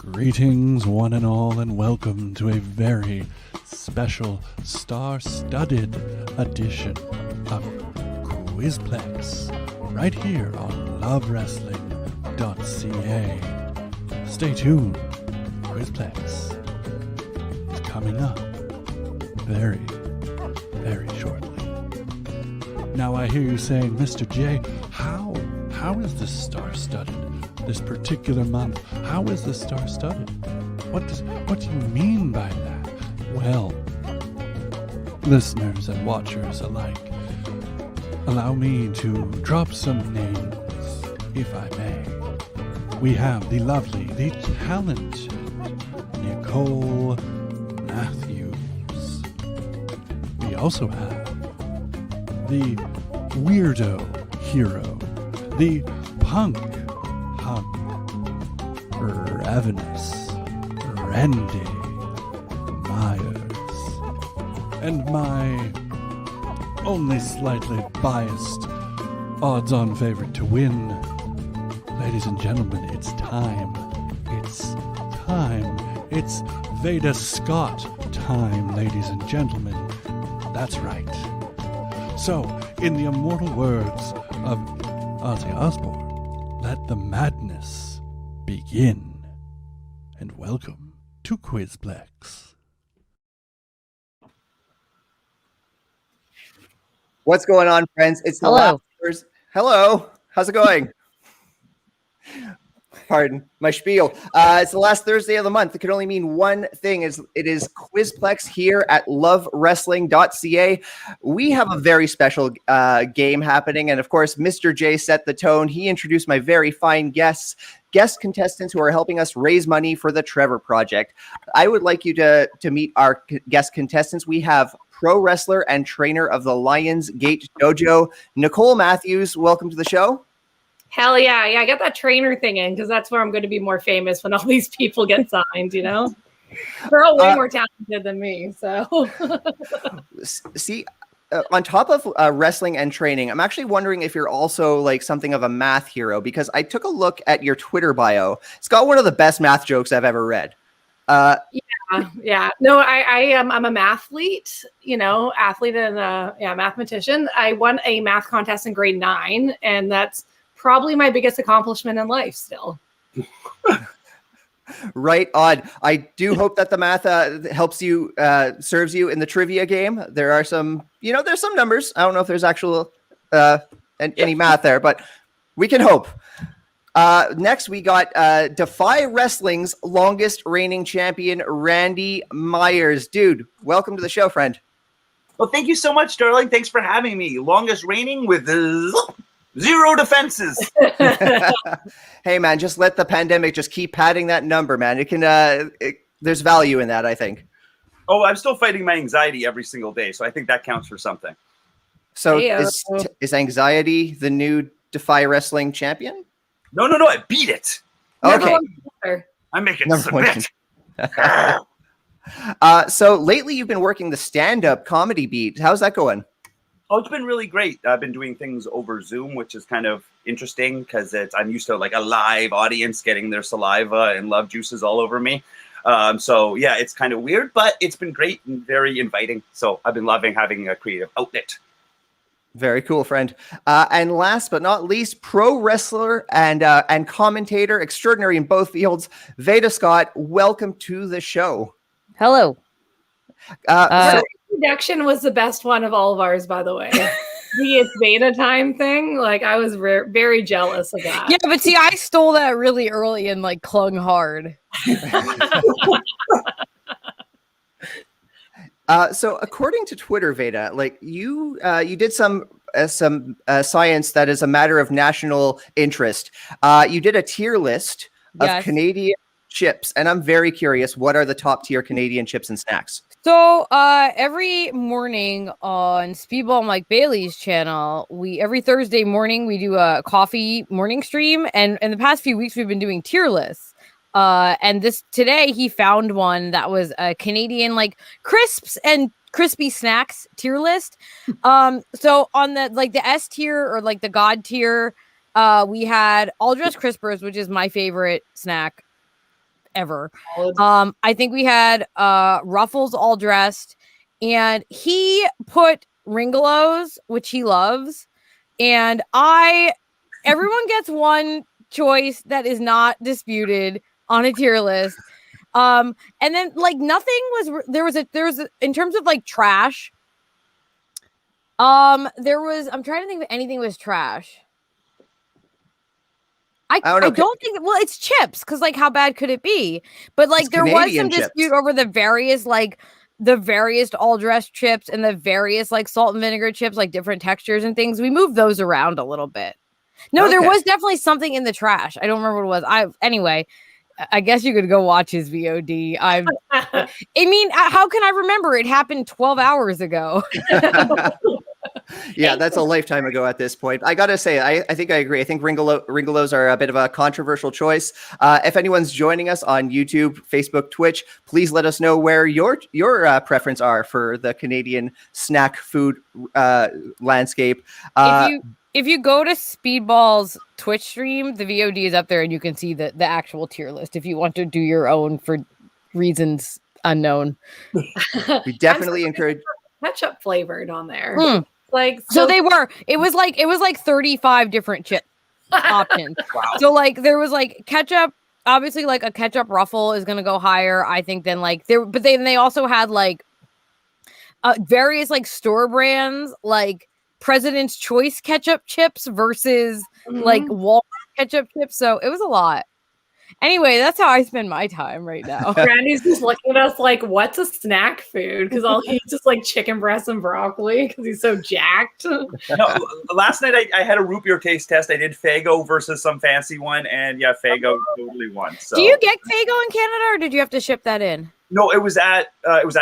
Greetings, one and all, and welcome to a very special star-studded edition of Quizplex, right here on lovewrestling.ca. Stay tuned. Quizplex is coming up very, very shortly. Now I hear you saying, Mr. J, how is this star-studded? This particular month, how is this star-studded? What do you mean by that? Well, listeners and watchers alike, allow me to drop some names, if I may. We have the lovely, the talented Nicole Matthews. We also have the weirdo hero, the punk ravenous Randy Myers, and my only slightly biased odds-on favorite to win. Ladies and gentlemen, it's time. It's Veda Scott time, ladies and gentlemen. That's right. So, in the immortal words of Ozzy Osbourne, let the madness begin. And welcome to Quizplex. What's going on, friends? It's the last Thursday. Hello. How's it going? Pardon my spiel. It's the last Thursday of the month. It can only mean one thing. It is Quizplex here at lovewrestling.ca. We have a very special game happening. And of course, Mr. J set the tone. He introduced my very fine guest contestants who are helping us raise money for the Trevor Project. I would like you to meet our guest contestants. We have pro wrestler and trainer of the Lions Gate Dojo, Nicole Matthews. Welcome to the show. Hell yeah. Yeah, I got that trainer thing in because that's where I'm going to be more famous when all these people get signed, you know? They're all way more talented than me, so. See, on top of wrestling and training, I'm actually wondering if you're also like something of a math hero, because I took a look at your Twitter bio. It's got one of the best math jokes I've ever read. Yeah. No, I'm a mathlete, athlete and mathematician. I won a math contest in grade 9, and that's probably my biggest accomplishment in life still. Right on. I do hope that the math helps you, serves you in the trivia game. There are some, there's some numbers. I don't know if there's actual any math there, but we can hope. Next, we got Defy Wrestling's longest reigning champion, Randy Myers. Dude, welcome to the show, friend. Well, thank you so much, darling. Thanks for having me. Longest reigning with 0 defenses. Hey, man, just let the pandemic just keep padding that number, man. It can. There's value in that, I think. Oh, I'm still fighting my anxiety every single day, so I think that counts for something. So is anxiety the new Defy Wrestling champion? No, I beat it. Okay. I'm making submit. So lately you've been working the stand-up comedy beat. How's that going? Oh, it's been really great. I've been doing things over Zoom, which is kind of interesting because I'm used to like a live audience getting their saliva and love juices all over me. So yeah, it's kind of weird, but it's been great and very inviting. So I've been loving having a creative outlet. Very cool, friend. And last but not least, pro wrestler and commentator extraordinary in both fields, Veda Scott. Welcome to the show. Hello. Introduction was the best one of all of ours, by the way. The Veda time thing, like I was very jealous of that. Yeah, but see, I stole that really early and like clung hard. So according to Twitter, Veda, like you did some science that is a matter of national interest. You did a tier list of Canadian chips, and I'm very curious. What are the top tier Canadian chips and snacks? So every morning on Speedball Mike Bailey's channel, every Thursday morning we do a coffee morning stream, and in the past few weeks we've been doing tier lists. And today he found one that was a Canadian like crisps and crispy snacks tier list. So on the S tier or like the God tier, we had all dressed crispers, which is my favorite snack ever. I think we had Ruffles all dressed, and he put Ringolos, which he loves, and everyone gets one choice that is not disputed on a tier list. And then like nothing was there was in terms of like trash. I'm trying to think if anything was trash. I don't think it's chips because like how bad could it be? But like there was some dispute over the various all dressed chips and the various like salt and vinegar chips, like different textures and things. We moved those around a little bit. No, there was definitely something in the trash. I don't remember what it was. Anyway, I guess you could go watch his VOD. I mean, how can I remember? It happened 12 hours ago. Yeah, that's a lifetime ago at this point. I gotta say, I think I agree. I think Ringolos are a bit of a controversial choice. If anyone's joining us on YouTube, Facebook, Twitch, please let us know where your preference are for the Canadian snack food landscape. If you go to Speedball's Twitch stream, the VOD is up there, and you can see the actual tier list. If you want to do your own for reasons unknown, we definitely encourage ketchup flavored on there. Like so they were. It was like 35 different chip options. Wow. So like there was like ketchup. Obviously, like a ketchup ruffle is gonna go higher, I think, than like there. But they also had like various like store brands, like President's Choice ketchup chips versus like Walmart ketchup chips. So it was a lot. Anyway, that's how I spend my time right now. Randy's just looking at us like, what's a snack food? Because all he eats is like chicken breast and broccoli because he's so jacked. No, last night I had a root beer taste test. I did Faygo versus some fancy one, and yeah, Faygo totally won. So. Do you get Faygo in Canada, or did you have to ship that in? No, it was at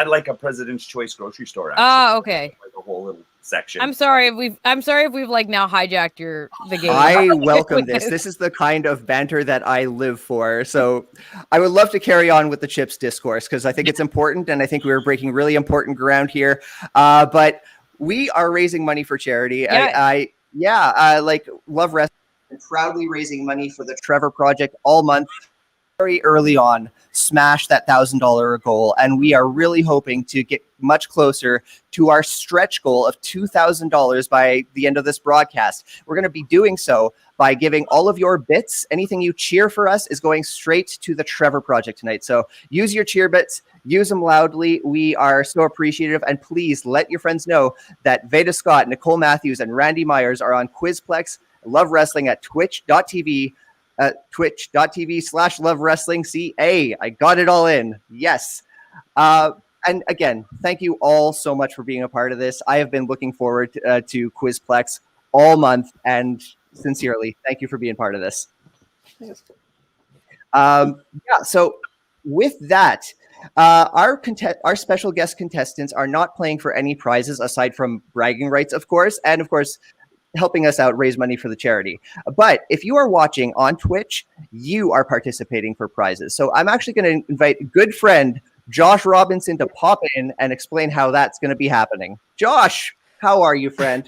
like a President's Choice grocery store. Actually. Oh, okay. Like a whole little section. I'm sorry if we've like now hijacked the game. I welcome this. This is the kind of banter that I live for. So I would love to carry on with the chips discourse because I think it's important, and I think we're breaking really important ground here. But we are raising money for charity. Yeah. I like Love Wrestling and proudly raising money for the Trevor Project all month. Very early on, smash that $1,000 goal, and we are really hoping to get much closer to our stretch goal of $2,000 by the end of this broadcast. We're going to be doing so by giving all of your bits. Anything you cheer for us is going straight to the Trevor Project tonight. So use your cheer bits, use them loudly. We are so appreciative, and please let your friends know that Veda Scott, Nicole Matthews, and Randy Myers are on Quizplex Love Wrestling at twitch.tv. Twitch.tv/Love Wrestling CA. I got it all in. Yes. And again, thank you all so much for being a part of this. I have been looking forward to Quizplex all month, and sincerely, thank you for being part of this. So with that, our special guest contestants are not playing for any prizes aside from bragging rights, of course, and of course, helping us out raise money for the charity. But if you are watching on Twitch, you are participating for prizes. So I'm actually going to invite good friend Josh Robinson to pop in and explain how that's going to be happening. Josh, how are you, friend?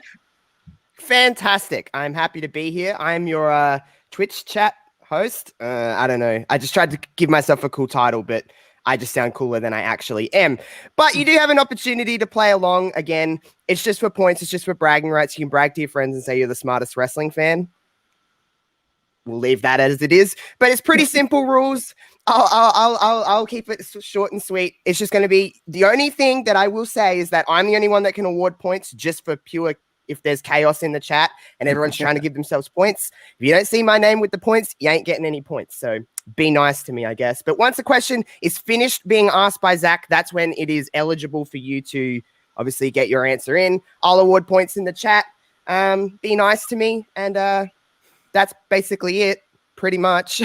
Fantastic. I'm happy to be here. I'm your Twitch chat host. I don't know. I just tried to give myself a cool title, but I just sound cooler than I actually am. But you do have an opportunity to play along. Again, it's just for points. It's just for bragging rights. You can brag to your friends and say you're the smartest wrestling fan. We'll leave that as it is. But it's pretty simple rules. I'll keep it short and sweet. It's just going to be the only thing that I will say is that I'm the only one that can award points just for pure if there's chaos in the chat and everyone's trying to give themselves points. If you don't see my name with the points, you ain't getting any points. So be nice to me, I guess. But once a question is finished being asked by Zach, that's when it is eligible for you to obviously get your answer in. I'll award points in the chat. Be nice to me. And that's basically it, pretty much.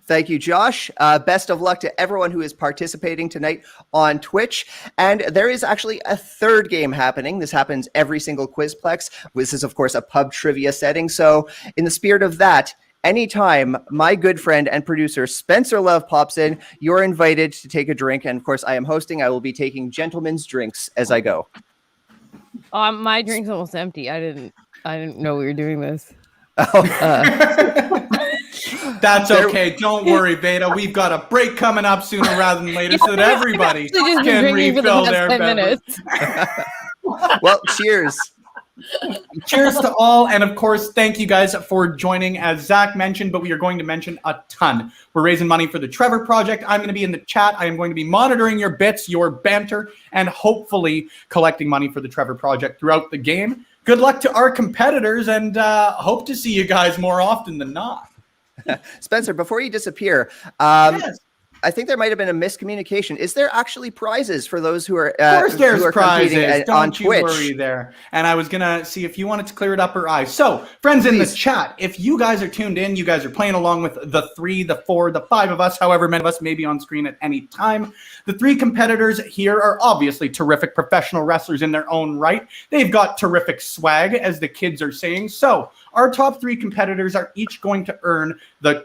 Thank you, Josh. Best of luck to everyone who is participating tonight on Twitch. And there is actually a third game happening. This happens every single Quizplex. This is, of course, a pub trivia setting. So in the spirit of that, anytime my good friend and producer Spencer Love pops in, you're invited to take a drink. And of course, I am hosting. I will be taking gentlemen's drinks as I go. My drink's almost empty. I didn't know we were doing this. That's okay. Don't worry, Veda. We've got a break coming up sooner rather than later so that everybody can refill their beverage. Well, cheers. Cheers to all. And of course, thank you guys for joining, as Zach mentioned, but we are going to mention a ton. We're raising money for the Trevor Project. I'm going to be in the chat. I am going to be monitoring your bits, your banter, and hopefully collecting money for the Trevor Project throughout the game. Good luck to our competitors, and hope to see you guys more often than not. Spencer, before you disappear, Yes. I think there might have been a miscommunication. Is there actually prizes for those who are Of course there's who are prizes. competing on Don't you Twitch? worry there. And I was going to see if you wanted to clear it up or I. So, friends in the chat, if you guys are tuned in, you guys are playing along with the 3, the 4, the 5 of us, however many of us may be on screen at any time. The 3 competitors here are obviously terrific professional wrestlers in their own right. They've got terrific swag, as the kids are saying. So, our top 3 competitors are each going to earn the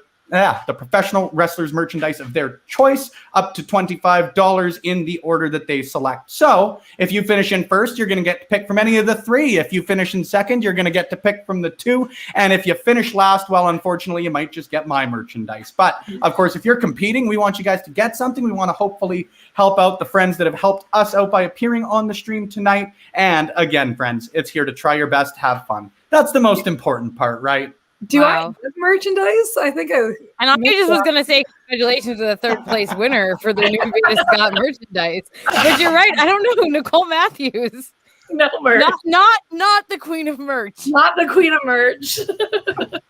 professional wrestlers merchandise of their choice, up to $25 in the order that they select. So if you finish in first, you're going to get to pick from any of the 3. If you finish in second, you're going to get to pick from the 2. And if you finish last, well, unfortunately, you might just get my merchandise. But of course, if you're competing, we want you guys to get something. We want to hopefully help out the friends that have helped us out by appearing on the stream tonight. And again, friends, it's here to try your best, have fun. That's the most important part, right? Do I have merchandise? I think I. And I just was going to say congratulations to the 3rd place winner for the new Veda Scott merchandise. But you're right. I don't know. Nicole Matthews. No merch. Not the queen of merch. Not the queen of merch.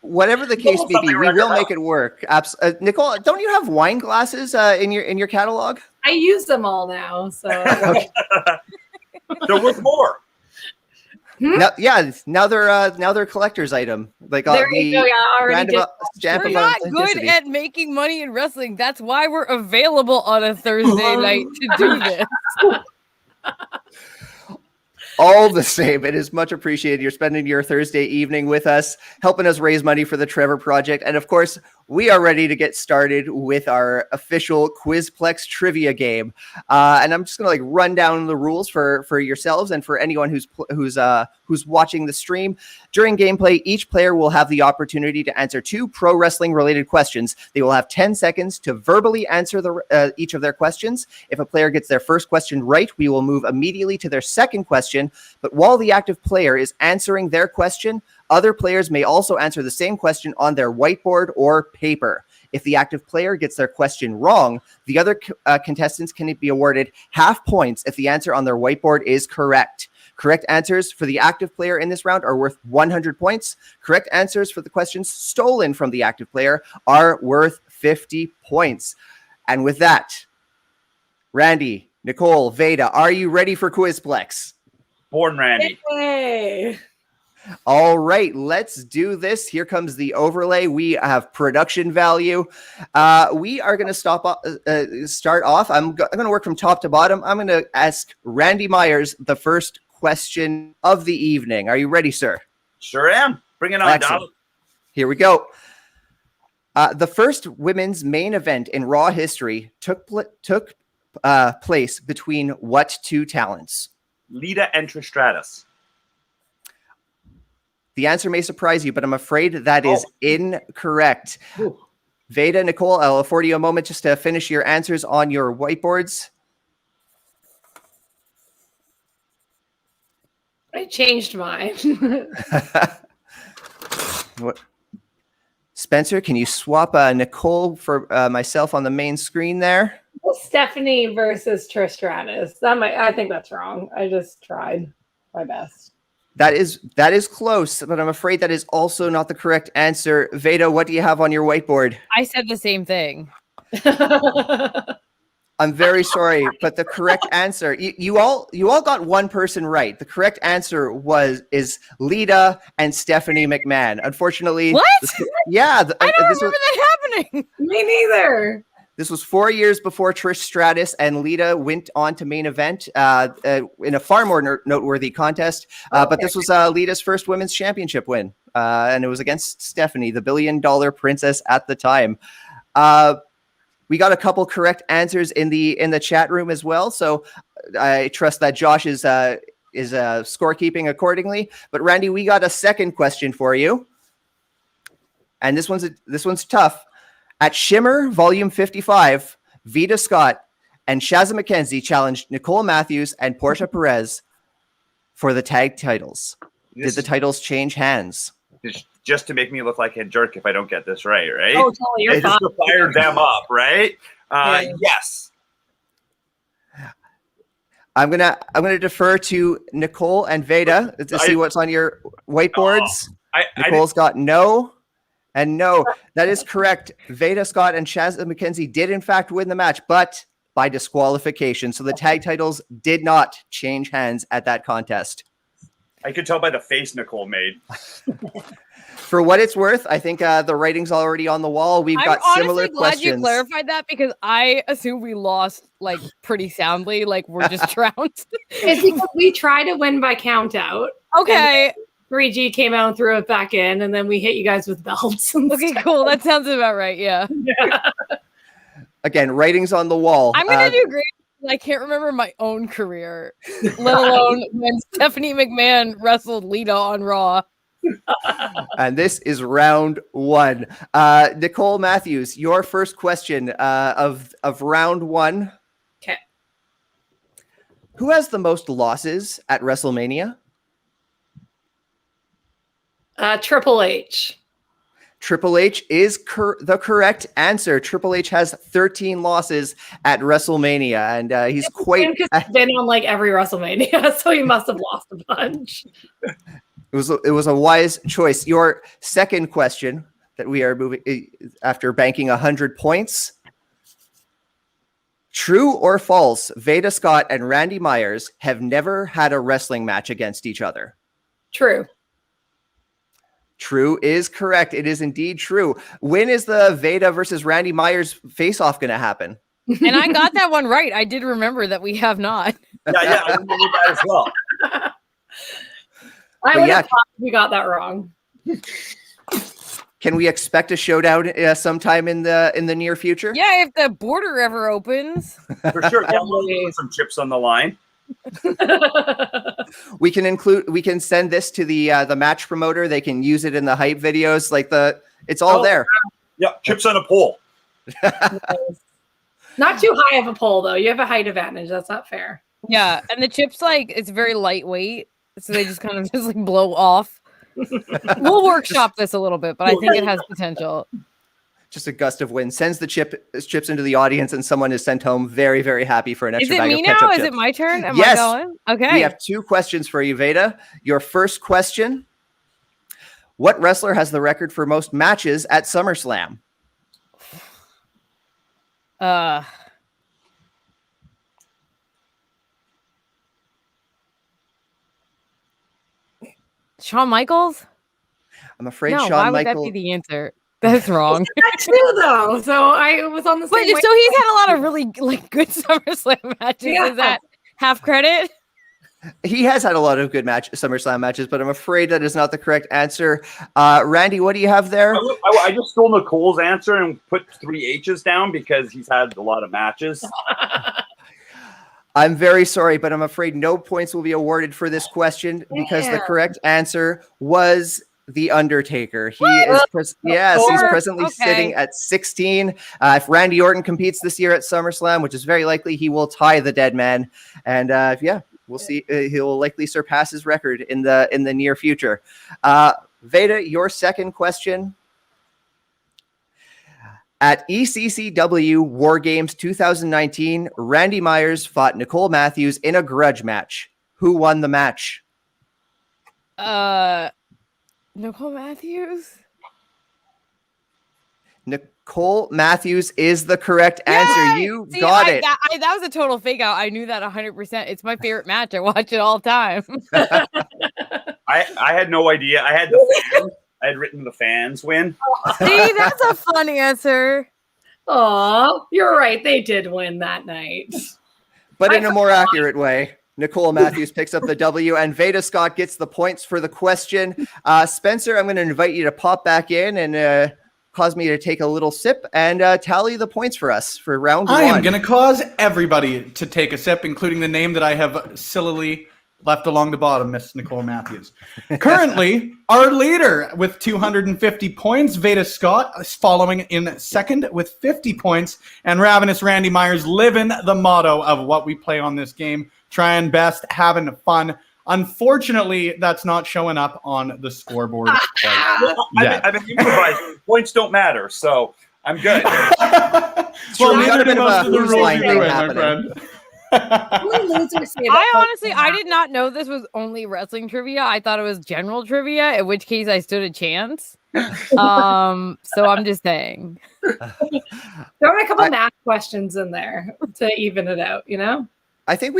Whatever the case may be, we will make it work. Nicole, don't you have wine glasses in your catalog? I use them all now, so They're worth more. Now they're a collector's item. Like there you go. Yeah, already did. We're not good at making money in wrestling. That's why we're available on a Thursday night to do this. All the same, it is much appreciated. You're spending your Thursday evening with us, helping us raise money for the Trevor Project. And of course, we are ready to get started with our official Quizplex trivia game. And I'm just going to run down the rules for yourselves and for anyone who's watching the stream. During gameplay, each player will have the opportunity to answer 2 pro wrestling related questions. They will have 10 seconds to verbally answer each of their questions. If a player gets their first question right, we will move immediately to their second question. But while the active player is answering their question, other players may also answer the same question on their whiteboard or paper. If the active player gets their question wrong, the other contestants can be awarded half points if the answer on their whiteboard is correct. Correct answers for the active player in this round are worth 100 points. Correct answers for the questions stolen from the active player are worth 50 points. And with that, Randy, Nicole, Veda, are you ready for Quizplex? Born Randy. Yay. All right, let's do this. Here comes the overlay. We have production value. We are going to start off. I'm going to work from top to bottom. I'm going to ask Randy Myers the first question of the evening. Are you ready, sir? Sure am. Bring it on, Donald. Here we go. The first women's main event in Raw history took place between what 2 talents? Lita and Tristratus. The answer may surprise you, but I'm afraid that is incorrect. Ooh. Veda, Nicole, I'll afford you a moment just to finish your answers on your whiteboards. I changed mine. What? Spencer, can you swap Nicole for myself on the main screen there? Stephanie versus Trish Stratus. I think that's wrong. I just tried my best. That is close, but I'm afraid that is also not the correct answer. Veda, what do you have on your whiteboard? I said the same thing. I'm very sorry, but the correct answer, you all got one person right. The correct answer is Lita and Stephanie McMahon. Unfortunately, What? Yeah, I don't remember that happening. Me neither. This was 4 years before Trish Stratus and Lita went on to main event in a far more noteworthy contest. But this was Lita's first women's championship win, and it was against Stephanie, the $1 billion princess at the time. We got a couple correct answers in the chat room as well, so I trust that Josh is scorekeeping accordingly. But Randy, we got a second question for you, and this one's tough. At Shimmer Volume 55, Veda Scott and Shazza McKenzie challenged Nicole Matthews and Portia Perez for the tag titles. Did the titles change hands? Just to make me look like a jerk if I don't get this right? Oh, totally. You're just to fire them up, right? Yes. I'm gonna defer to Nicole and Veda to see what's on your whiteboards. Nicole's got no. And no, that is correct. Veda Scott and Shazza McKenzie did in fact win the match, but by disqualification. So the tag titles did not change hands at that contest. I could tell by the face Nicole made. For what it's worth, I think the writing's already on the wall. We've got similar questions. I'm honestly glad you clarified that because I assume we lost like pretty soundly, like we're just trounced. It's because we try to win by count out. Okay. 3G came out and threw it back in, and then we hit you guys with belts. Okay, cool. That sounds about right. Yeah. Again, writing's on the wall. I'm gonna do great. I can't remember my own career, let alone when Stephanie McMahon wrestled Lita on Raw. And this is round one. Nicole Matthews, your first question of round one. Okay. Who has the most losses at WrestleMania? Triple H. Triple H is the correct answer. Triple H has 13 losses at WrestleMania, and he's quite. He's been on like every WrestleMania, so he must have lost a bunch. It was a wise choice. Your second question that we are moving after banking 100 points. True or false? Veda Scott and Randy Myers have never had a wrestling match against each other. True. True is correct. It is indeed true. When is the Veda versus Randy Myers face-off going to happen? And I got that one right. I did remember that we have not. Yeah, I remember that as well. I would have thought we got that wrong. Can we expect a showdown sometime in the near future? Yeah, if the border ever opens. For sure. Put some chips on the line. We can send this to the match promoter. They can use it in the hype videos. It's all there. Yeah, chips on a pole. Not too high of a pole though. You have a height advantage. That's not fair. Yeah, and the chips it's very lightweight, so they just kind of just blow off. We'll workshop this a little bit, but I think it has potential. Just a gust of wind sends the chips into the audience, and someone is sent home very, very happy for an extra bag of ketchup. Is it me now? Is it my turn? Am yes. I going? Okay. We have two questions for you, Veda. Your first question: what wrestler has the record for most matches at SummerSlam? Shawn Michaels? I'm afraid Shawn Michaels. Why would that be the answer? That's wrong. That's true, though. So I was on the same way. So he's had a lot of really good SummerSlam matches. Yeah. Is that half credit? He has had a lot of good SummerSlam matches, but I'm afraid that is not the correct answer. Randy, what do you have there? I just stole Nicole's answer and put 3 H's down because he's had a lot of matches. I'm very sorry, but I'm afraid no points will be awarded for this question because the correct answer was The Undertaker. He's presently sitting at 16. If Randy Orton competes this year at SummerSlam, which is very likely, he will tie the Dead Man. And we'll see. He'll likely surpass his record in the near future. Veda, your second question. At ECCW War Games 2019, Randy Myers fought Nicole Matthews in a grudge match. Who won the match? Nicole Matthews? Nicole Matthews is the correct answer. Yay! You See, got it. That was a total fake out. I knew that 100%. It's my favorite match. I watch it all the time. I had no idea. I had the fans. I had written the fans win. See, that's a fun answer. Oh, you're right. They did win that night. But in a more accurate way, Nicole Matthews picks up the W, and Veda Scott gets the points for the question. Spencer, I'm going to invite you to pop back in and cause me to take a little sip and tally the points for us for round one. I am going to cause everybody to take a sip, including the name that I have sillily left along the bottom, Miss Nicole Matthews. Currently, our leader with 250 points, Veda Scott, is following in second with 50 points, and Ravenous Randy Myers living the motto of what we play on this game, trying best, having fun. Unfortunately, that's not showing up on the scoreboard. I've been improvising. Points don't matter, so I'm good. Well, we got a bit of a who's line thing happening. I did not know this was only wrestling trivia. I thought it was general trivia, in which case I stood a chance. So I'm just saying. There were a couple math questions in there to even it out, you know? I think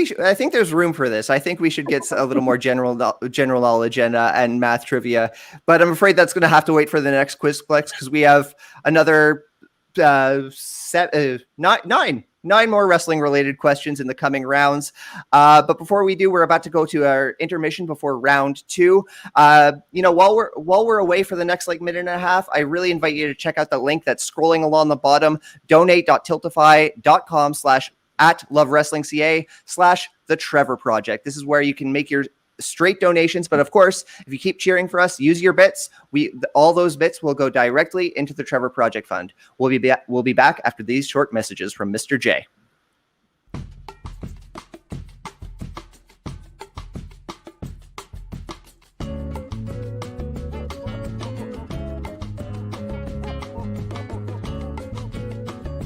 there's room for this. I think we should get a little more general knowledge and math trivia. But I'm afraid that's going to have to wait for the next Quizplex because we have another nine more wrestling related questions in the coming rounds. But before we do, we're about to go to our intermission before round two. While we're away for the next minute and a half, I really invite you to check out the link that's scrolling along the bottom, donate.tiltify.com/ @LoveWrestlingCA/ The Trevor Project. This is where you can make your straight donations, but of course, if you keep cheering for us, use your bits. All those bits will go directly into the Trevor Project Fund. We'll be back after these short messages from Mr. J.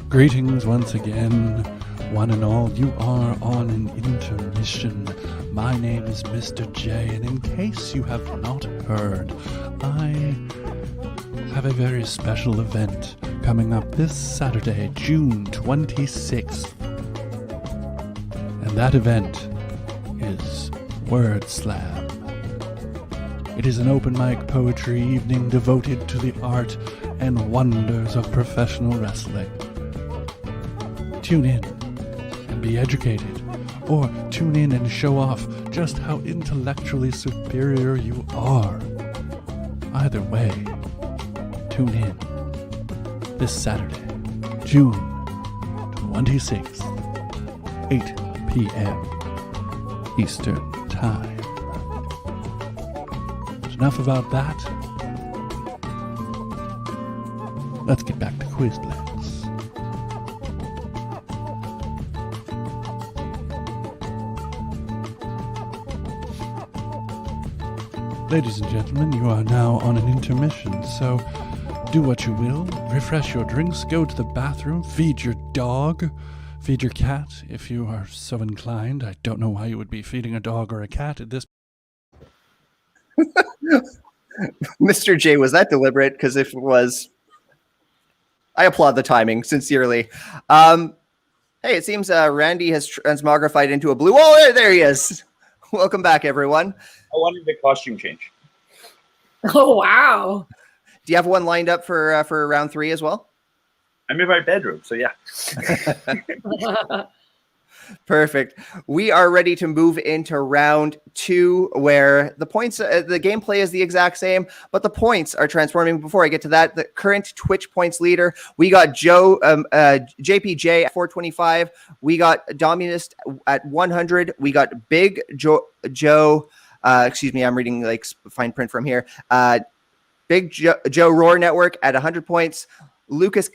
Greetings once again, one and all. You are on an intermission. My name is Mr. J, and in case you have not heard, I have a very special event coming up this Saturday, June 26th. And that event is Word Slam. It is an open mic poetry evening devoted to the art and wonders of professional wrestling. Tune in and be educated, or tune in and show off just how intellectually superior you are. Either way, tune in this Saturday, June 26th, 8 p.m. Eastern Time. But enough about that. Let's get back to Quizplex. Ladies and gentlemen, you are now on an intermission, so do what you will. Refresh your drinks, go to the bathroom, feed your dog, feed your cat if you are so inclined. I don't know why you would be feeding a dog or a cat at this. Mr. J, was that deliberate? Because if it was, I applaud the timing, sincerely. Hey, it seems Randy has transmogrified into a blue. Oh, there he is. Welcome back, everyone. I wanted the costume change. Oh, wow. Do you have one lined up for round three as well? I'm in my bedroom, so yeah. Perfect. We are ready to move into round two, where the points, the gameplay is the exact same, but the points are transforming. Before I get to that, the current Twitch points leader, we got JPJ at 425. We got Dominist at 100. We got Big Joe. Excuse me, I'm reading fine print from here. Big Joe Roar Network at 100 points. Lucas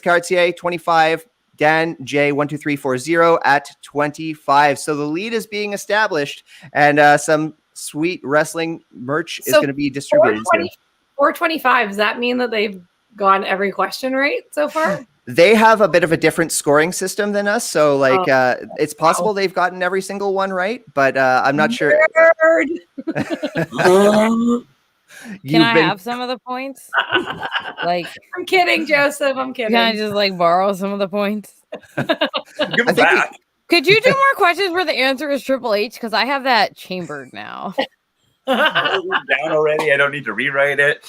Cartier 25. Dan J12340 at 25. So the lead is being established, and some sweet wrestling merch is going to be distributed. 425. Does that mean that they've gone every question right so far? They have a bit of a different scoring system than us, so it's possible they've gotten every single one right, but I'm not sure. Can I have some of the points? Like, I'm kidding, Joseph. I'm kidding. can I just like borrow some of the points? Give it back. Could you do more questions where the answer is Triple H? Because I have that chambered now. Down already. I don't need to rewrite it.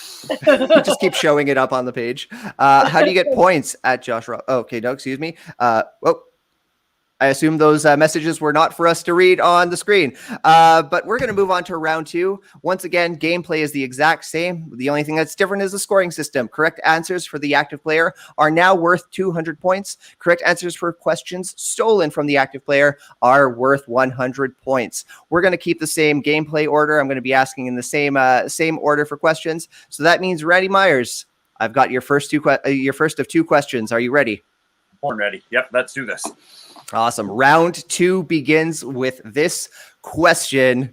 Just keep showing it up on the page. How do you get points at Josh Rock? Oh, okay, no, excuse me. I assume those messages were not for us to read on the screen. But we're going to move on to round 2. Once again, gameplay is the exact same. The only thing that's different is the scoring system. Correct answers for the active player are now worth 200 points. Correct answers for questions stolen from the active player are worth 100 points. We're going to keep the same gameplay order. I'm going to be asking in the same order for questions. So that means, Randy Myers, I've got your first of 2 questions. Are you ready? Born ready. Yep, let's do this. Awesome. Round 2 begins with this question.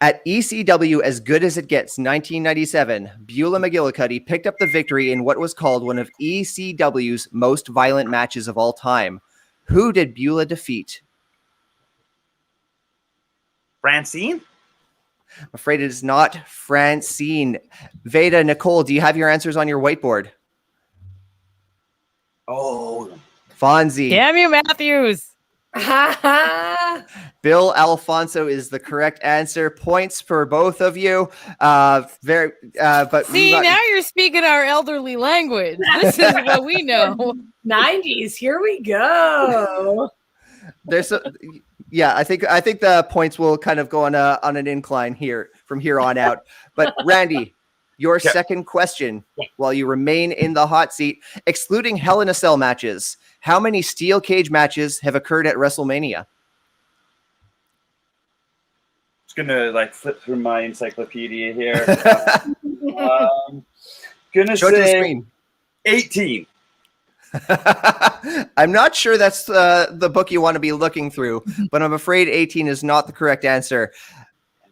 At ECW As Good As It Gets 1997, Beulah McGillicuddy picked up the victory in what was called one of ECW's most violent matches of all time. Who did Beulah defeat? Francine? I'm afraid it is not Francine. Veda, Nicole, do you have your answers on your whiteboard? Oh, Fonzie. Damn you, Matthews. Bill Alfonso is the correct answer. Points for both of you. But See, now you're speaking our elderly language. This is what we know. 90s. Here we go. I think the points will kind of go on an incline here from here on out. But Randy, your second question, while you remain in the hot seat, excluding Hell in a Cell matches, how many steel cage matches have occurred at WrestleMania? Just gonna flip through my encyclopedia here. Gonna Show it to the say screen. 18. I'm not sure that's the book you want to be looking through, but I'm afraid 18 is not the correct answer.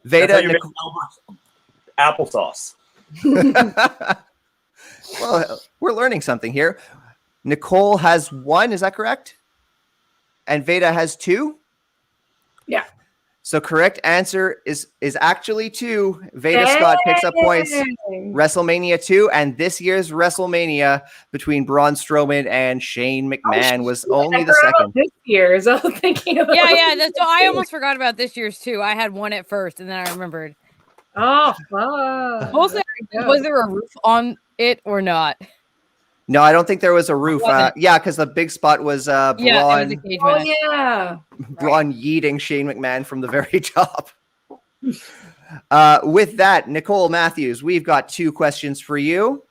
Veda, applesauce. Well, we're learning something here. Nicole has 1, is that correct? And Veda has 2? Yeah. So correct answer is actually 2. Veda Scott picks up points. WrestleMania 2, and this year's WrestleMania between Braun Strowman and Shane McMahon was only the second. This year's, I was thinking about. Yeah. So I almost forgot about this year's too. I had 1 at first, and then I remembered. Oh, fuck. Was there a roof on it or not? No, I don't think there was a roof. Because the big spot was Braun. It was a cage match. Braun yeeting Shane McMahon from the very top. With that, Nicole Matthews, we've got 2 questions for you.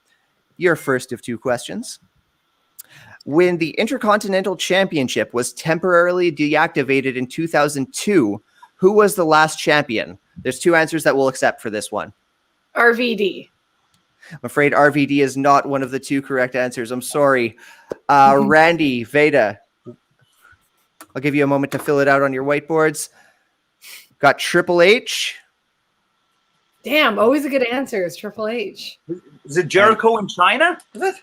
Your first of 2 questions. When the Intercontinental Championship was temporarily deactivated in 2002, who was the last champion? There's 2 answers that we'll accept for this one. RVD. I'm afraid RVD is not one of the 2 correct answers. I'm sorry. Randy, Veda, I'll give you a moment to fill it out on your whiteboards. Got Triple H. Damn, always a good answer is Triple H. Is it Jericho in China? Is it?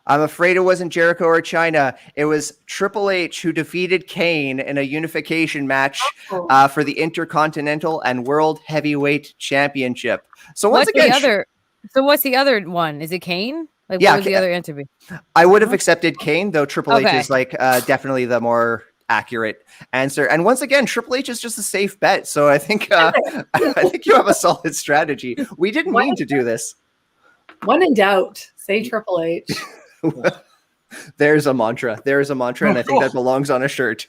I'm afraid it wasn't Jericho or China. It was Triple H who defeated Kane in a unification match for the Intercontinental and World Heavyweight Championship. So once again, what's the other one? Is it Kane? What would the other answer be? I would have accepted Kane, though Triple H is definitely the more accurate answer. And once again, Triple H is just a safe bet. So I think you have a solid strategy. We didn't mean to do this. When in doubt, say Triple H. There's a mantra. And I think that belongs on a shirt.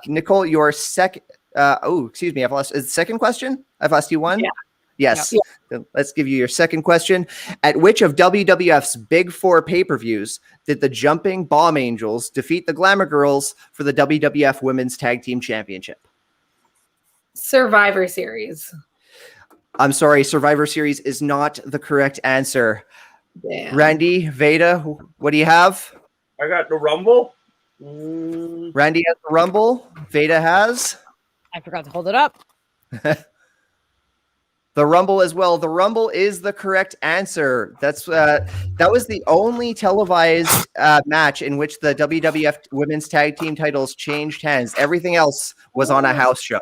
Nicole, your second. Excuse me. I've lost. Is the second question? I've asked you 1. Yeah. Yes. Yeah. Let's give you your second question. At which of WWF's Big 4 pay-per-views did the Jumping Bomb Angels defeat the Glamour Girls for the WWF Women's Tag Team Championship? Survivor Series. I'm sorry, Survivor Series is not the correct answer. Damn. Randy, Veda, what do you have? I got the Rumble. Randy has the Rumble. Veda has? I forgot to hold it up. The Rumble as well. The Rumble is the correct answer. That was the only televised match in which the WWF Women's Tag Team titles changed hands. Everything else was on a house show.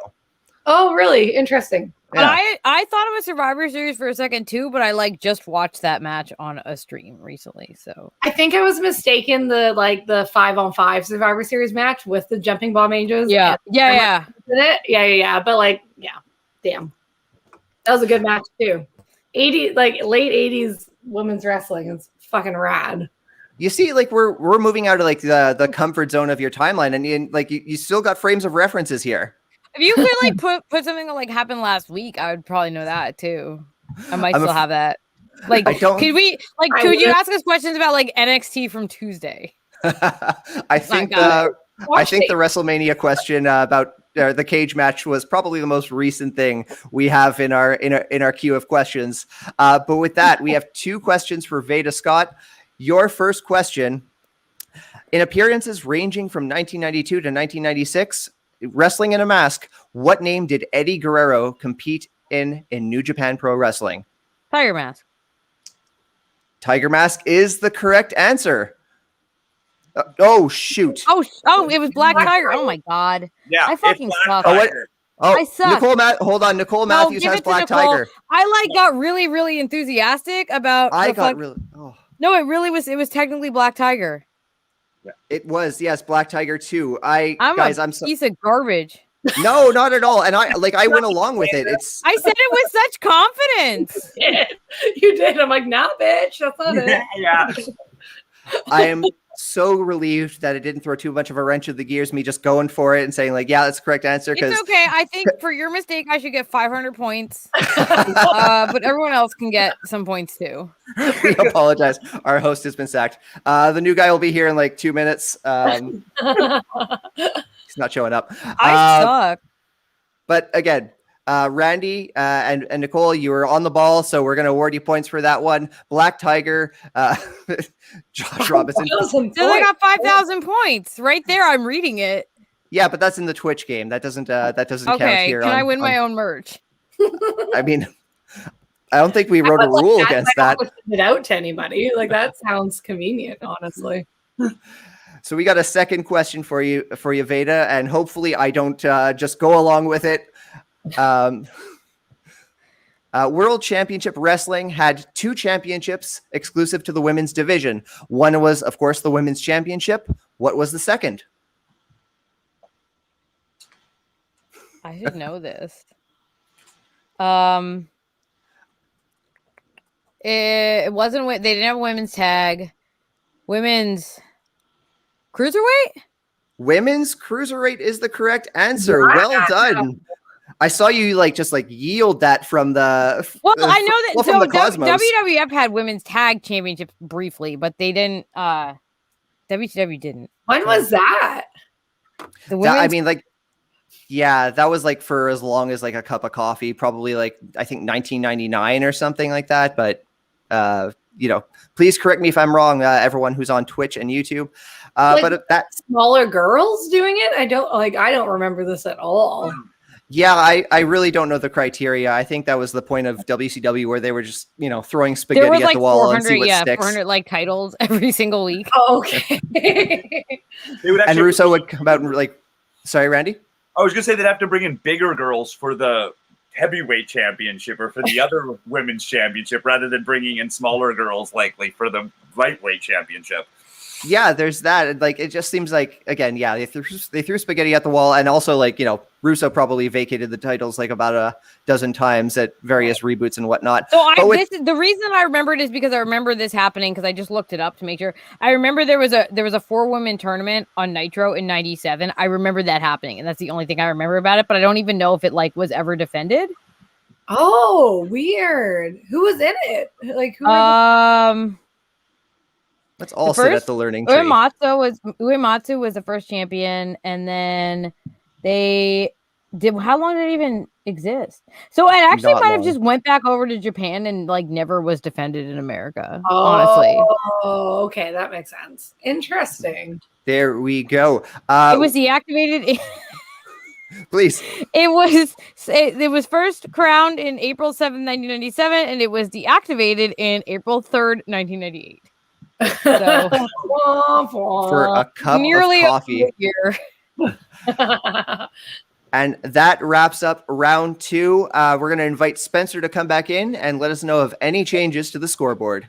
Oh, really? Interesting. But I thought it was Survivor Series for a second too, but I like just watched that match on a stream recently. So I think I was mistaken the 5-on-5 Survivor Series match with the Jumping Bomb Angels. yeah. Yeah. But damn, that was a good match too. Late 80s women's wrestling is fucking rad. You see, like we're moving out of like the comfort zone of your timeline, and you still got frames of references here. If you could like put something that like happened last week, I would probably know that too. I might still have that. Like, could you ask us questions about like NXT from Tuesday? I think the WrestleMania question about the cage match was probably the most recent thing we have in our queue of questions. But with that, we have 2 questions for Veda Scott. Your first question: in appearances ranging from 1992 to 1996, wrestling in a mask, what name did Eddie Guerrero compete in New Japan Pro Wrestling? Tiger Mask. Tiger Mask is the correct answer. Oh shoot! Oh, it was Black Tiger. Oh my god! Yeah, I fucking suck. I suck. Hold on. Nicole Matthews has Black Tiger. I got really, really enthusiastic about. No, it really was. It was technically Black Tiger. Yeah. It was, yes, Black Tiger 2. I'm a piece of garbage. No, not at all. And I went along with it. I said it with such confidence. You did. I'm like, nah, bitch. That's not it. Yeah. I am so relieved that it didn't throw too much of a wrench of the gears, me just going for it and saying like, yeah, that's the correct answer. It's okay. I think for your mistake, I should get 500 points. But everyone else can get some points too. We apologize. Our host has been sacked. The new guy will be here in like 2 minutes. He's not showing up. I suck. But again, Randy and Nicole, you were on the ball, so we're going to award you points for that one. Black Tiger, Josh Robinson. So they got 5,000 points right there. I'm reading it. Yeah, but that's in the Twitch game. That doesn't count here. Can I win my own merch? I mean, I don't think we wrote a rule against that. Send it out to anybody. Like that sounds convenient, honestly. So we got a second question for you, Veda, and hopefully I don't just go along with it. World Championship Wrestling had 2 championships exclusive to the women's division. One was, of course, the Women's Championship. What was the second? I should know this. It wasn't. They didn't have a women's tag. Women's cruiserweight. Women's cruiserweight is the correct answer. Wow. Well done. I saw you just yield that from the. Well, I know that. From the Cosmos. WWF had women's tag championship briefly, but they didn't. WCW didn't. When was that? That was for as long as a cup of coffee, probably I think 1999 or something like that. But please correct me if I'm wrong, everyone who's on Twitch and YouTube. But that smaller girls doing it, I don't remember this at all. Yeah, I really don't know the criteria. I think that was the point of WCW where they were just, throwing spaghetti at the wall and see what sticks. 400 titles every single week. Oh, okay. And Russo would come out and sorry, Randy? I was going to say they'd have to bring in bigger girls for the heavyweight championship or for the other women's championship rather than bringing in smaller girls likely for the lightweight championship. Yeah, there's that. It just seems again, yeah, they threw spaghetti at the wall, and also Russo probably vacated the titles about a dozen times at various reboots and whatnot. So the reason I remembered is because I remember this happening because I just looked it up to make sure. I remember there was a 4-woman tournament on Nitro in '97. I remember that happening, and that's the only thing I remember about it. But I don't even know if it was ever defended. Oh, weird. Who was in it? Let's all sit at the learning tree. Uematsu was the first champion, and then they did. How long did it even exist? So it actually might have just went back over to Japan and never was defended in America. Honestly. Oh, okay, that makes sense. Interesting. There we go. It was deactivated. Please. It was first crowned in April 7th, 1997, and it was deactivated in April 3rd, 1998. So, for a cup of coffee. A year. And that wraps up round 2. We're going to invite Spencer to come back in and let us know of any changes to the scoreboard.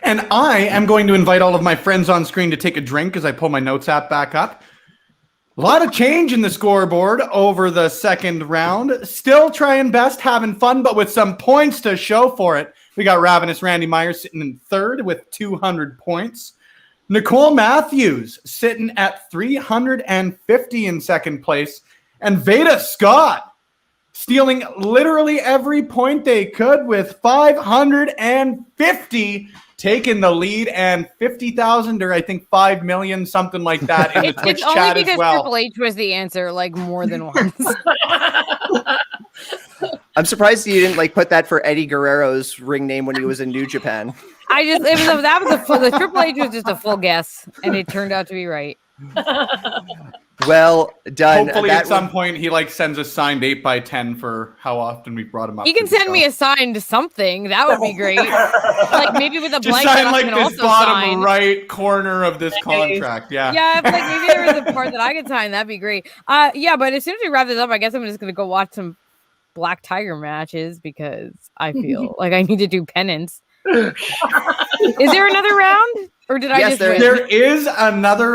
And I am going to invite all of my friends on screen to take a drink as I pull my notes app back up. A lot of change in the scoreboard over the second round. Still trying best, having fun, but with some points to show for it. We got Ravenous Randy Myers sitting in third with 200 points. Nicole Matthews sitting at 350 in second place. And Veda Scott stealing literally every point they could with 550, taking the lead, and 50,000 or I think 5 million, something like that in the Twitch it's chat only as because well. Triple H was the answer like more than once. I'm surprised you didn't like put that for Eddie Guerrero's ring name when he was in New Japan. The Triple H was just a full guess, and it turned out to be right. Well done. Hopefully at some point he like sends a signed 8x10 for how often we brought him up. He can send me a signed something. That would be great. Like maybe with a blank. Just sign like can this also bottom sign. right corner of this contract. Yeah. Yeah, like maybe there was a part that I could sign. That'd be great. Yeah, but as soon as we wrap this up, I guess I'm just gonna go watch some Black Tiger matches because I feel like I need to do penance. Is there another round, or did I just? There is another.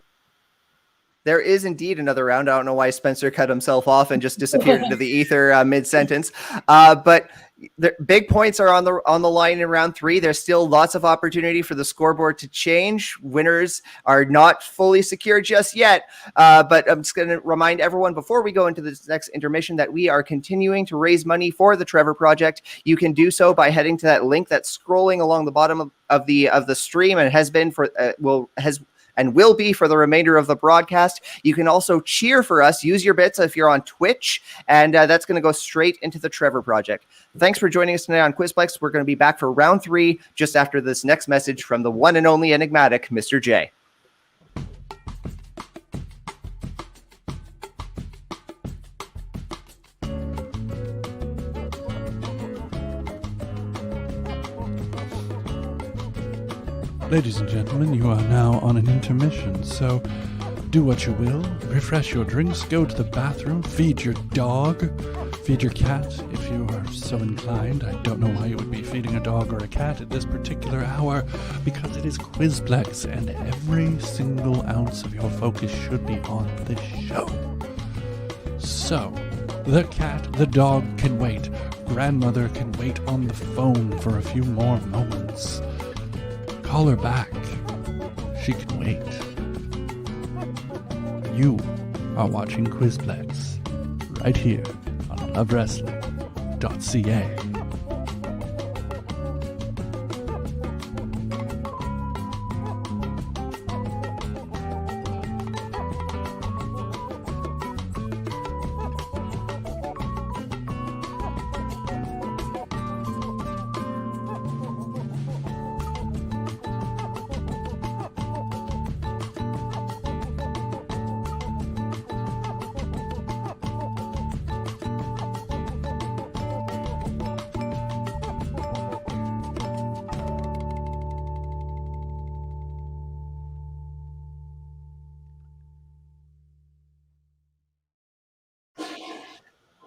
There is indeed another round. I don't know why Spencer cut himself off and just disappeared into the ether mid-sentence. But the big points are on the line in round 3. There's still lots of opportunity for the scoreboard to change. Winners are not fully secure just yet. But I'm just going to remind everyone before we go into this next intermission that we are continuing to raise money for the Trevor Project. You can do so by heading to that link that's scrolling along the bottom of the stream, and has been for will be for the remainder of the broadcast. You can also cheer for us. Use your bits if you're on Twitch, and that's going to go straight into the Trevor Project. Thanks for joining us tonight on Quizplex. We're going to be back for round 3 just after this next message from the one and only enigmatic Mr. J. Ladies and gentlemen, you are now on an intermission, so do what you will. Refresh your drinks, go to the bathroom, feed your dog, feed your cat if you are so inclined. I don't know why you would be feeding a dog or a cat at this particular hour, because it is Quizplex, and every single ounce of your focus should be on this show. So, the cat, the dog can wait. Grandmother can wait on the phone for a few more moments. Call her back. She can wait. You are watching Quizplex right here on lovewrestling.ca.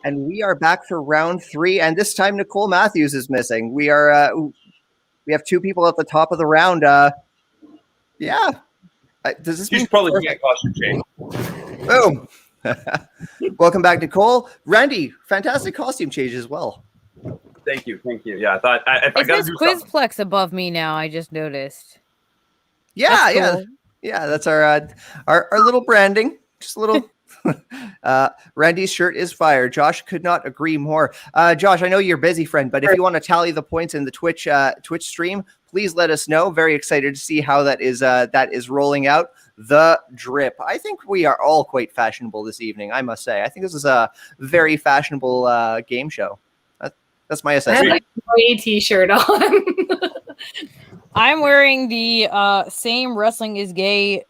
And we are back for round 3, and this time Nicole Matthews is missing. We have 2 people at the top of the round. Yeah. Does this She's probably doing a costume change. Boom. Welcome back, Nicole. Randy, fantastic costume change as well. Thank you. Yeah, I thought if I It got to says do something. Quizplex above me now. I just noticed. Yeah, That's cool. yeah. That's our little branding. Just a little. Randy's shirt is fire. Josh could not agree more. Josh, I know you're busy, friend, but if you want to tally the points in the Twitch stream, please let us know. Very excited to see how that is rolling out. The drip. I think we are all quite fashionable this evening, I must say. I think this is a very fashionable game show. That's my I have assessment. like a gray t-shirt on. I'm wearing the same Wrestling is Gay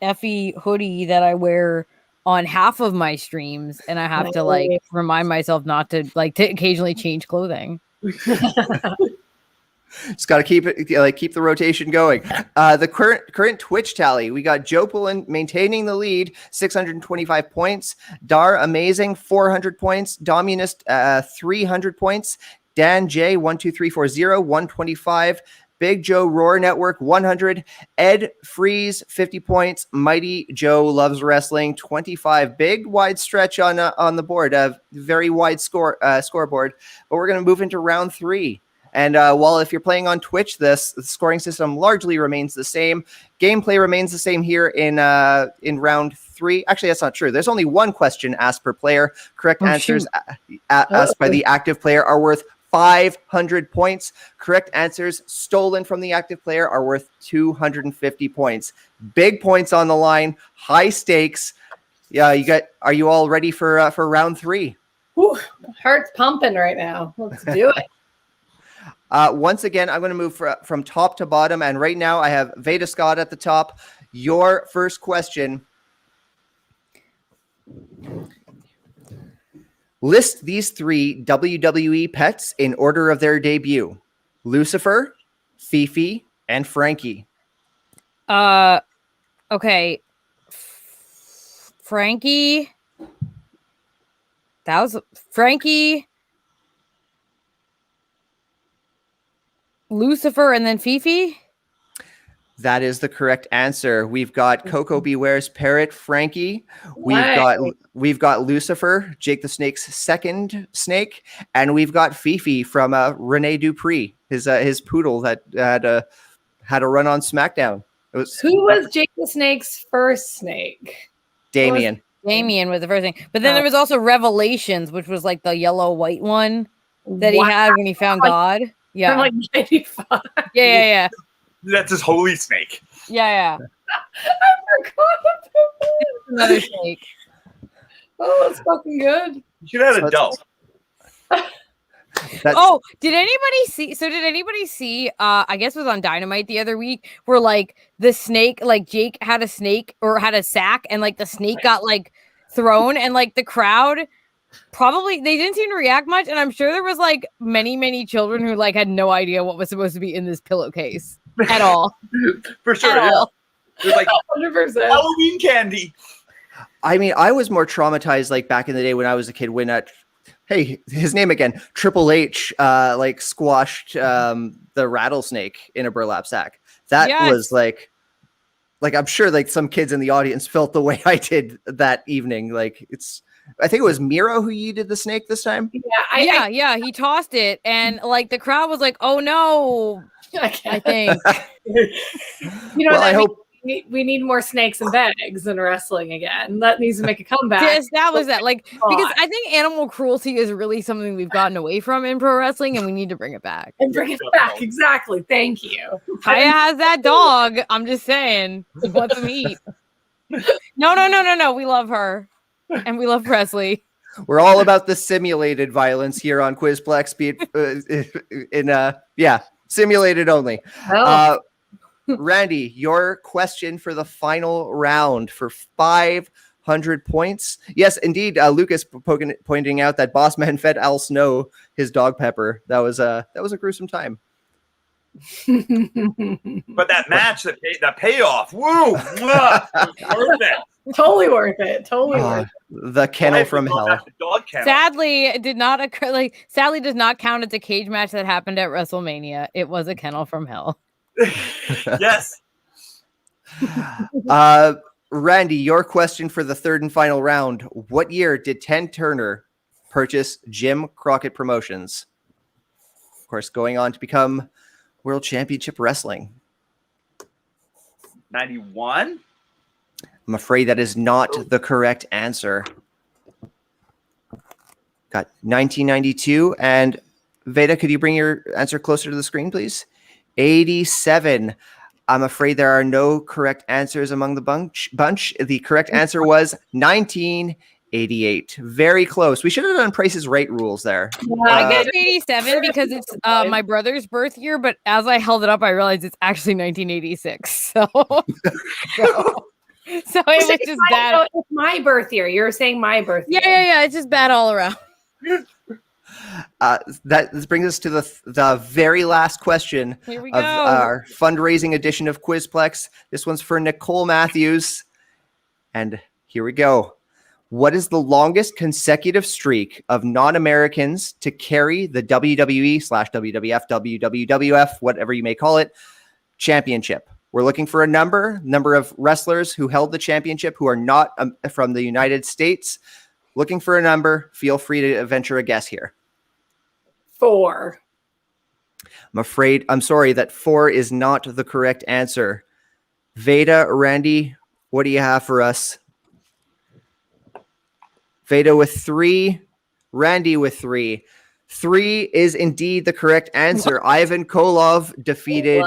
Effie hoodie that I wear on half of my streams, and I have to like remind myself not to to occasionally change clothing. Just got to keep it, keep the rotation going. The current Twitch tally: we got Joe Pullen maintaining the lead, 625 points. Dar amazing, 400 points. Dominus, 300 points. Dan J 12340, 125. Big Joe Roar Network 100. Ed Freeze 50 points. Mighty Joe Loves Wrestling 25. Big wide stretch on the board. A very wide scoreboard. But we're going to move into round 3. And while if you're playing on Twitch, the scoring system largely remains the same. Gameplay remains the same here in round 3. Actually, that's not true. There's only one question asked per player. Correct answers asked by the active player are worth 500 points. Correct answers stolen from the active player are worth 250 points. Big points on the line. High stakes. Yeah, are you all ready for round 3? Whew, heart's pumping right now. Let's do it. Once again, I'm going to move from top to bottom. And right now I have Veda Scott at the top. Your first question. List these 3 WWE pets in order of their debut. Lucifer, Fifi, and Frankie. Okay. Frankie. That was Frankie. Lucifer and then Fifi? That is the correct answer. We've got Coco Beware's parrot, Frankie. We've got Lucifer, Jake the Snake's second snake, and we've got Fifi from Rene Dupree, his poodle that had a run on SmackDown. Who was Jake the Snake's first snake? Damien. Damien was the first thing. But then there was also Revelations, which was like the yellow white one that he had when he found God. Yeah. From like 95. Yeah. That's his holy snake. Yeah. I forgot about that. Another snake. Oh, that's fucking good. You should have had a doe. Oh, did anybody see? I guess it was on Dynamite the other week, where like the snake, like Jake had a snake or had a sack, and like the snake got like thrown, and like the crowd probably they didn't seem to react much, and I'm sure there was like many children who like had no idea what was supposed to be in this pillowcase at all. For sure. At all. It was like 100%. Halloween candy. I mean, I was more traumatized like back in the day when I was a kid when hey, his name again, Triple H like squashed the rattlesnake in a burlap sack. That was like I'm sure like some kids in the audience felt the way I did that evening. Like I think it was Miro who yeeted the snake this time. Yeah, he tossed it, and like the crowd was like, "Oh no!" I think. Well, I hope we need more snakes and bags in wrestling again. That needs to make a comeback. To establish that, like, because I think animal cruelty is really something we've gotten away from in pro wrestling, and we need to bring it back. And bring it back, exactly. Thank you. Kaya has that dog. I'm just saying, he wants to eat. No. We love her. And we love Presley. We're all about the simulated violence here on Quizplex. Be it simulated only. Randy, your question for the final round for 500 points. Yes, indeed. Lucas pointing out that Bossman fed Al Snow his dog pepper. That was a gruesome time. But that match, the payoff, woo, worth it. Totally worth it. Totally worth it. The kennel from hell. Dog kennel. Sadly, did not occur. Sadly, does not count as a cage match that happened at WrestleMania. It was a kennel from hell. Yes. Randy, your question for the third and final round. What year did Ted Turner purchase Jim Crockett Promotions? Of course, going on to become World Championship Wrestling. 91? I'm afraid that is not the correct answer. Got 1992. And Veda, could you bring your answer closer to the screen, please? 87. I'm afraid there are no correct answers among the bunch. The correct answer was 1988. Very close. We should have done Price's Right rules there. I guess 87 because it's my brother's birth year, but as I held it up, I realized it's actually 1986. So it was just bad. It's my birth year. You're saying my birth year. Yeah. It's just bad all around. This brings us to the very last question Here we of go. our fundraising edition of Quizplex. This one's for Nicole Matthews. And here we go. What is the longest consecutive streak of non-Americans to carry the WWE/WWF, WWF, whatever you may call it, championship? We're looking for a number of wrestlers who held the championship who are not from the United States. Looking for a number. Feel free to venture a guess here. 4. I'm sorry that 4 is not the correct answer. Veda, Randy, what do you have for us? Veda with 3, Randy with 3. 3 is indeed the correct answer. Ivan Koloff defeated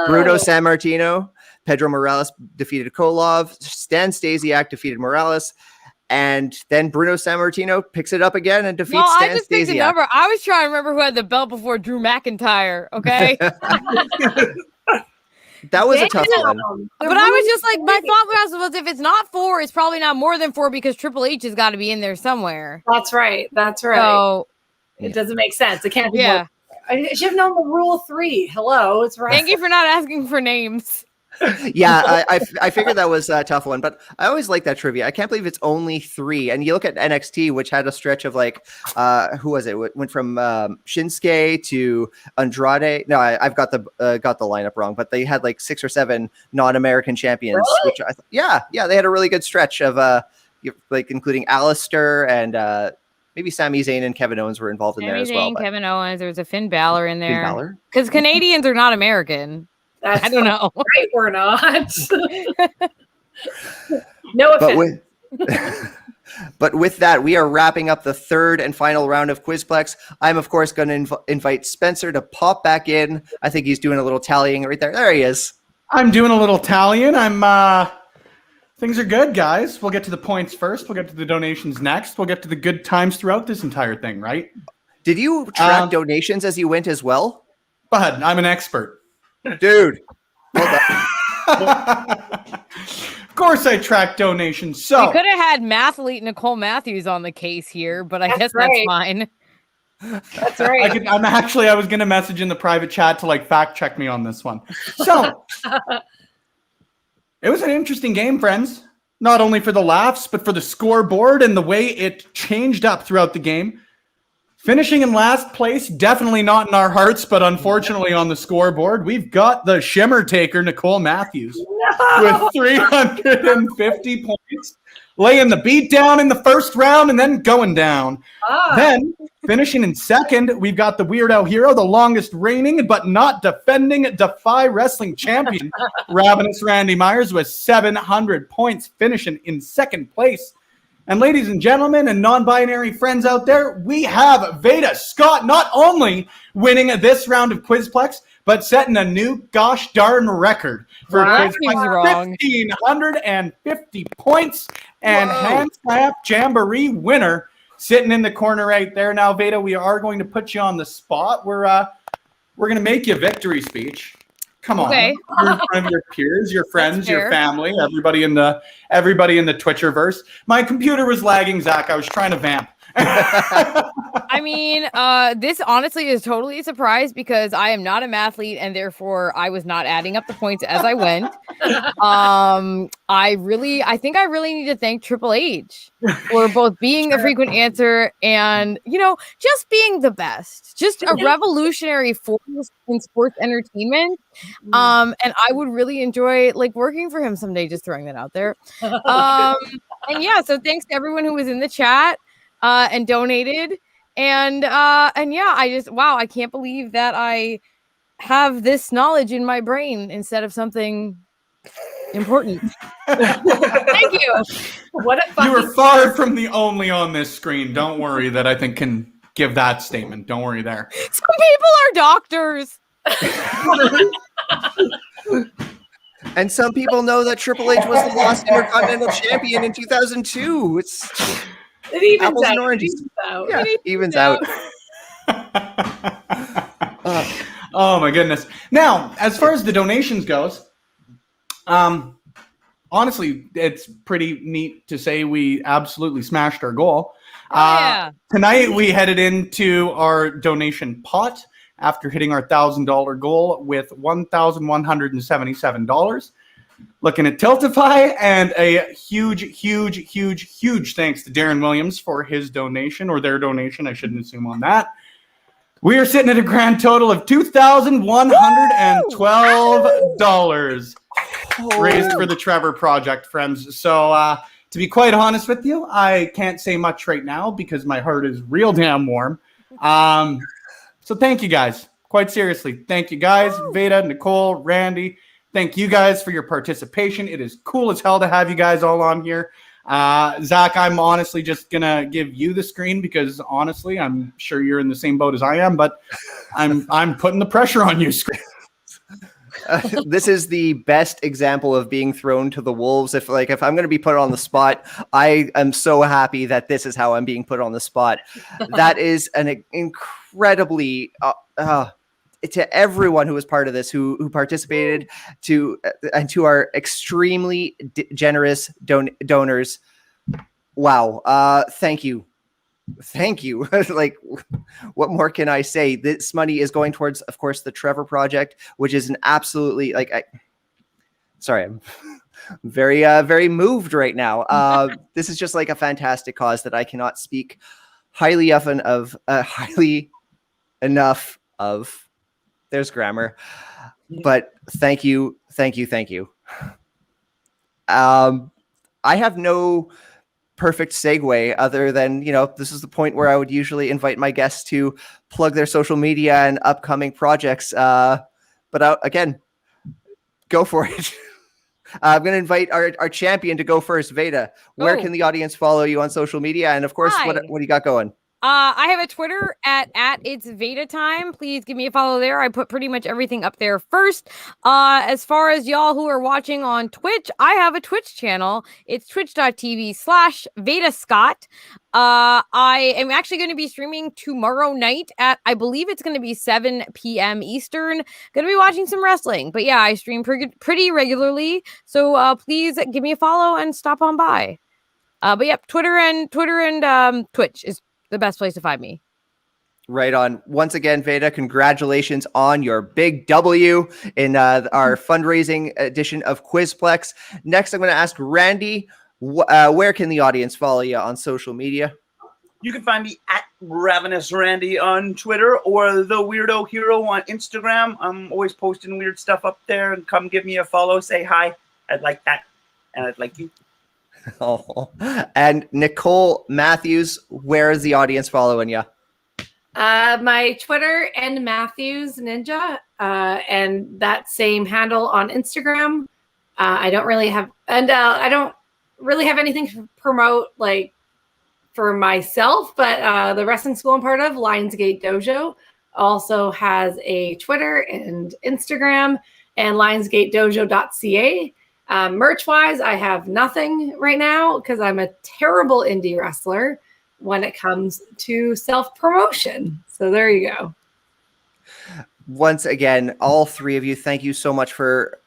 Bruno Sammartino. Pedro Morales defeated Koloff. Stan Stasiak defeated Morales. And then Bruno Sammartino picks it up again and defeats Stan I just picked a Stasiak. number. I was trying to remember who had the belt before Drew McIntyre. Okay. That was a tough one. But I was just like, my thought process was if it's not 4, it's probably not more than 4 because Triple H has got to be in there somewhere. That's right. So, It doesn't make sense. It can't be. yeah. I should have known the rule 3. Hello, it's right. Thank you for not asking for names. Yeah, I figured that was a tough one, but I always like that trivia. I can't believe it's only 3. And you look at NXT, which had a stretch of like, who was it? It went from Shinsuke to Andrade. No, I've got the lineup wrong, but they had like 6 or 7 non-American champions. Really? Which they had a really good stretch of like including Alistair and maybe Sami Zayn and Kevin Owens were involved in there as well. But Kevin Owens. There was a Finn Balor in there. Finn Balor? Because Canadians are not American. That's I don't know. right. We're not. No offense. But with that, we are wrapping up the 3rd and final round of Quizplex. I'm, of course, going to invite Spencer to pop back in. I think he's doing a little tallying right there. There he is. I'm doing a little tallying. Things are good, guys. We'll get to the points first. We'll get to the donations next. We'll get to the good times throughout this entire thing, right? Did you track donations as you went as well? Go ahead. I'm an expert. Dude. Well Of course I track donations. So We could have had mathlete Nicole Matthews on the case here, but I guess right. that's fine. That's right. I was going to message in the private chat to like fact check me on this one. So it was an interesting game, friends. Not only for the laughs, but for the scoreboard and the way it changed up throughout the game. Finishing in last place, definitely not in our hearts, but unfortunately on the scoreboard, we've got the shimmer taker, Nicole Matthews, with 350 points, laying the beat down in the first round and then going down. Then, finishing in second, we've got the Weirdo Hero, the longest reigning but not defending Defy Wrestling champion, Ravenous Randy Myers, with 700 points, finishing in second place. And ladies and gentlemen and non-binary friends out there, we have Veda Scott not only winning this round of Quizplex, but setting a new gosh darn record for Quizplex. 1,550 points and hand slap jamboree winner sitting in the corner right there. Now, Veda, we are going to put you on the spot. We're going to make you a victory speech. Come on, Okay. You're in front of your peers, your friends, your family, everybody in the Twitcherverse. My computer was lagging, Zach. I was trying to vamp. I mean, this honestly is totally a surprise because I am not a mathlete and therefore I was not adding up the points as I went. I think I really need to thank Triple H for both being the frequent answer and, just being the best, just a revolutionary force in sports entertainment. And I would really enjoy working for him someday, just throwing that out there. And yeah, so thanks to everyone who was in the chat. And donated. And yeah, I can't believe that I have this knowledge in my brain instead of something important. Thank you. What a fun. You were far from the only on this screen. Don't worry that I think can give that statement. Don't worry there. Some people are doctors. And some people know that Triple H was the Lost Intercontinental Champion in 2002. It evens apples and out. oranges. Yeah, It evens out. Oh my goodness. Now, as far as the donations goes, honestly, it's pretty neat to say we absolutely smashed our goal. Tonight, we headed into our donation pot after hitting our $1,000 goal with $1,177. Looking at Tiltify, and a huge thanks to Darren Williams for his donation, or their donation. I shouldn't assume on that. We are sitting at a grand total of $2,112 raised for the Trevor Project, friends. So, to be quite honest with you, I can't say much right now because my heart is real damn warm. So thank you guys. Quite seriously, thank you guys. Veda, Nicole, Randy, thank you guys for your participation. It is cool as hell to have you guys all on here. Zach, I'm honestly just going to give you the screen because honestly, I'm sure you're in the same boat as I am, but I'm putting the pressure on you, screen. This is the best example of being thrown to the wolves. If I'm going to be put on the spot, I am so happy that this is how I'm being put on the spot. That is an incredibly to everyone who was part of this, who participated, and to our extremely generous donors. Wow. Thank you. Like, what more can I say? This money is going towards, of course, the Trevor Project, which is an absolutely I'm very, very moved right now. This is just like a fantastic cause that I cannot speak highly enough of. There's grammar, but thank you. I have no perfect segue other than, this is the point where I would usually invite my guests to plug their social media and upcoming projects. But again, go for it. I'm going to invite our champion to go first. Veda, where can the audience follow you on social media? And of course, what do you got going? I have a Twitter at It's Veda Time. Please give me a follow there. I put pretty much everything up there first. As far as y'all who are watching on Twitch, I have a Twitch channel. It's twitch.tv/Veda Scott. I am actually going to be streaming tomorrow night at, I believe it's going to be 7 p.m. Eastern. Going to be watching some wrestling. But yeah, I stream pretty regularly. So please give me a follow and stop on by. But yeah, Twitter and Twitch is the best place to find me. Right on. Once again, Veda, congratulations on your big W in our fundraising edition of Quizplex. Next, I'm going to ask Randy, where can the audience follow you on social media? You can find me at Ravenous Randy on Twitter or The Weirdo Hero on Instagram. I'm always posting weird stuff up there, and come give me a follow. Say hi. I'd like that. And I'd like you. Oh, and Nicole Matthews, where is the audience following you? My Twitter and Matthews Ninja, and that same handle on Instagram. I don't really have anything to promote like for myself, but the wrestling school I'm part of, Lionsgate Dojo, also has a Twitter and Instagram, and lionsgatedojo.ca. Merch-wise, I have nothing right now because I'm a terrible indie wrestler when it comes to self-promotion. So there you go. Once again, all three of you, thank you so much for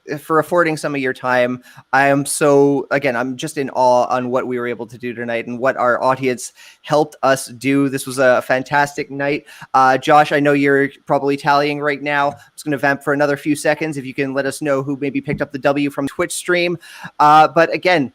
affording some of your time. I'm just in awe on what we were able to do tonight and what our audience helped us do. This was a fantastic night. Josh, I know you're probably tallying right now. I'm just going to vamp for another few seconds. If you can let us know who maybe picked up the W from Twitch stream. But again,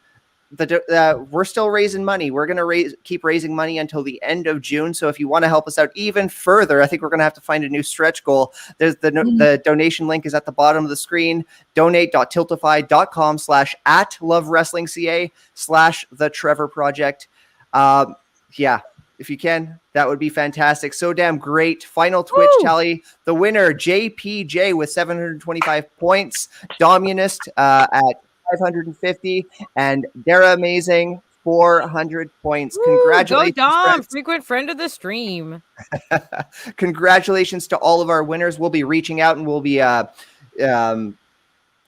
we're still raising money. We're going to keep raising money until the end of June. So if you want to help us out even further, I think we're going to have to find a new stretch goal. There's the donation link is at the bottom of the screen. Donate.tiltify.com/@LoveWrestlingCA/The Trevor Project. Yeah, if you can, that would be fantastic. So damn great. Final Twitch tally. The winner, JPJ with 725 points. Dominist at 550, and Dara Amazing 400 points. Congratulations, go Dom, friends. Frequent friend of the stream. Congratulations to all of our winners. We'll be reaching out and we'll be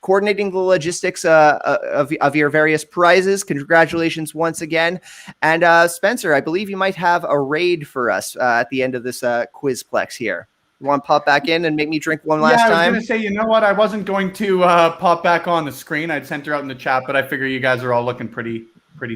coordinating the logistics of your various prizes. Congratulations once again. And Spencer, I believe you might have a raid for us at the end of this Quizplex here. You want to pop back in and make me drink one last I was time? going to say, you know what? I wasn't going to pop back on the screen. I'd sent her out in the chat, but I figure you guys are all looking pretty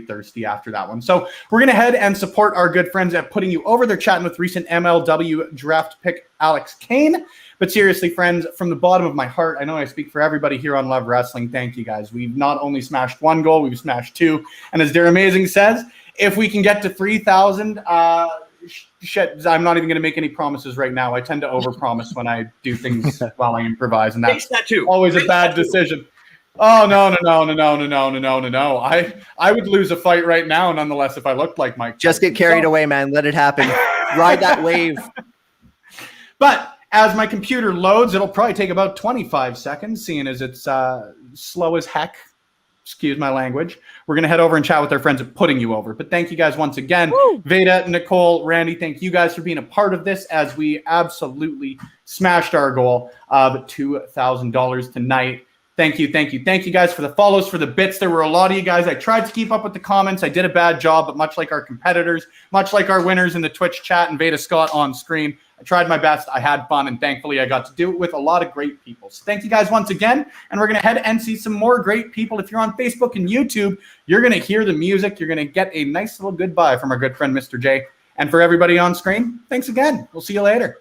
thirsty after that one. So we're going to head and support our good friends at Putting You Over. They're chatting with recent MLW draft pick Alex Kane. But seriously, friends, from the bottom of my heart, I know I speak for everybody here on Love Wrestling. Thank you, guys. We've not only smashed one goal, we've smashed two. And as Dear Amazing says, if we can get to 3,000, shit, I'm not even going to make any promises right now. I tend to overpromise when I do things while I improvise, and that's always a bad decision. Oh, no. I would lose a fight right now, nonetheless, if I looked like Mike. Just get carried away, man. Let it happen. Ride that wave. But as my computer loads, it'll probably take about 25 seconds, seeing as it's slow as heck. Excuse my language. We're going to head over and chat with our friends at Putting You Over. But thank you guys once again. Woo! Veda, Nicole, Randy, thank you guys for being a part of this as we absolutely smashed our goal of $2,000 tonight. Thank you guys for the follows, for the bits. There were a lot of you guys. I tried to keep up with the comments. I did a bad job, but much like our competitors, much like our winners in the Twitch chat and Veda Scott on screen, I tried my best. I had fun, and thankfully I got to do it with a lot of great people. So thank you guys once again, and we're going to head and see some more great people. If you're on Facebook and YouTube, you're going to hear the music. You're going to get a nice little goodbye from our good friend, Mr. J. And for everybody on screen, thanks again. We'll see you later.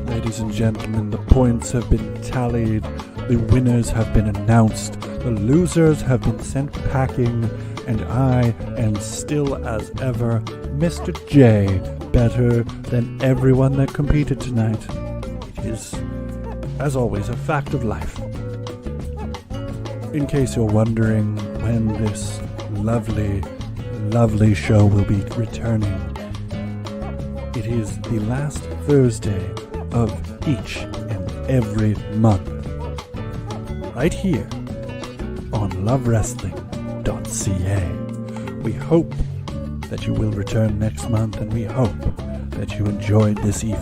Ladies and gentlemen, the points have been tallied, the winners have been announced, the losers have been sent packing, and I am still as ever Mr. J, better than everyone that competed tonight. It is, as always, a fact of life. In case you're wondering when this lovely, lovely show will be returning, it is the last Thursday of each and every month, right here on lovewrestling.ca. We hope that you will return next month, and we hope that you enjoyed this evening.